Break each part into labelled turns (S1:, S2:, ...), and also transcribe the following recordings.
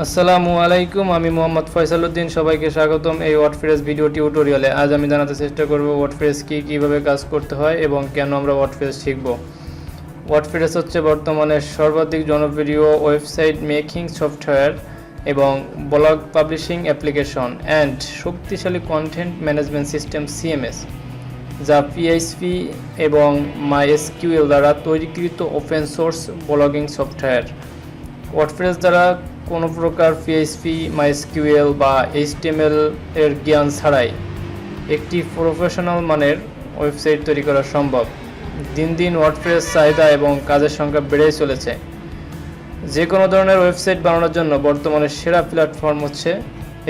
S1: আসসালামু আলাইকুম, আমি Md.Faisal Uddin। সবাইকে স্বাগতম এই ওয়ার্ডপ্রেস ভিডিও টিউটোরিয়ালে। আজ আমি জানাতে চেষ্টা করব ওয়ার্ডপ্রেস কিভাবে কাজ করতে হয় এবং কেন আমরা ওয়ার্ডপ্রেস শিখব। ওয়ার্ডপ্রেস হচ্ছে বর্তমানে সর্বাধিক জনপ্রিয় ওয়েবসাইট মেকিং সফটওয়্যার এবং ব্লগ পাবলিশিং অ্যাপ্লিকেশন অ্যান্ড শক্তিশালী কন্টেন্ট ম্যানেজমেন্ট সিস্টেম সিএমএস, যা পিএইচপি এবং MySQL দ্বারা তৈরিকৃত open source blogging software. WordPress দ্বারা কোনো প্রকার পিএইচপি, MySQL বা HTML এর জ্ঞান ছাড়াই একটি প্রফেশনাল মানের ওয়েবসাইট তৈরি করা সম্ভব। দিন দিন ওয়ার্ডপ্রেস চাহিদা এবং কাজের সংখ্যা বেড়েই চলেছে। যে কোনো ধরনের ওয়েবসাইট বানানোর জন্য বর্তমানে সেরা প্ল্যাটফর্ম হচ্ছে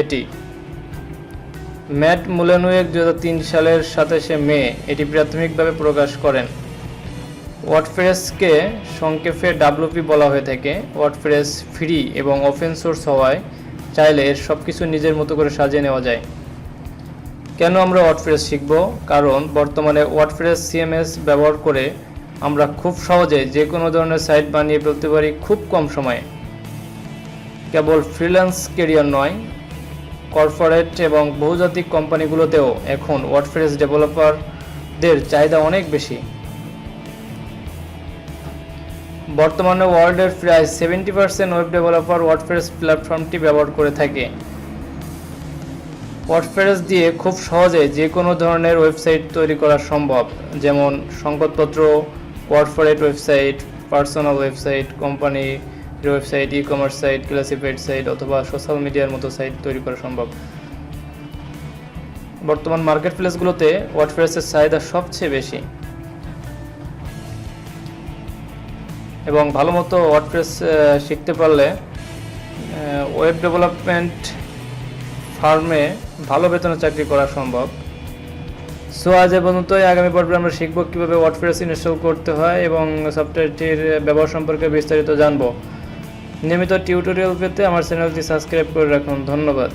S1: এটি। ম্যাট মুলেনুয়েক 2003 সালের 27শে মে এটি প্রাথমিকভাবে প্রকাশ করেন। ওয়ার্ডপ্রেসকে সংক্ষেপে WP বলা হয়ে থাকে। ওয়ার্ডপ্রেস ফ্রি এবং ওপেন সোর্স হওয়ায় চাইলে এর সব কিছু নিজের মতো করে সাজিয়ে নেওয়া যায়। কেন আমরা ওয়ার্ডপ্রেস শিখব? কারণ বর্তমানে ওয়ার্ডপ্রেস সিএমএস ব্যবহার করে আমরা খুব সহজে যে কোনো ধরনের সাইট বানিয়ে ফেলতে পারি খুব কম সময়ে। কেবল ফ্রিল্যান্স ক্যারিয়ার নয়, কর্পোরেট এবং বহুজাতিক কোম্পানিগুলোতেও এখন ওয়ার্ডপ্রেস ডেভেলপারদের চাহিদা অনেক বেশি। বর্তমানে ওয়ার্ল্ডের প্রায় 70% ওয়েব ডেভেলপার ওয়ার্ডপ্রেস প্ল্যাটফর্মটি ব্যবহার করে থাকে। ওয়ার্ডপ্রেস দিয়ে খুব সহজে যে কোনো ধরনের ওয়েবসাইট তৈরি করা সম্ভব, যেমন সংবাদপত্র, কর্পোরেট ওয়েবসাইট, পার্সোনাল ওয়েবসাইট, কোম্পানির website, e-commerce site, classified site অথবা সোশ্যাল মিডিয়ার মতো সাইট তৈরি করা সম্ভব। বর্তমান মার্কেট প্লেসগুলোতে ওয়ার্ডপ্রেসের চাহিদা সবচেয়ে বেশি এবং ভালো মতো ওয়ার্ডপ্রেস শিখতে পারলে ওয়েব ডেভেলপমেন্ট ফার্মে ভালো বেতনে চাকরি করা সম্ভব। সো আজ এ পর্যন্তই। আগামী পর্বে আমরা শিখব কীভাবে ওয়ার্ডপ্রেস ইনস্টল করতে হয় এবং সফটওয়্যারটির ব্যবহার সম্পর্কে বিস্তারিত জানব। নিয়মিত টিউটোরিয়াল পেতে আমার চ্যানেলটি সাবস্ক্রাইব করে রাখুন। ধন্যবাদ।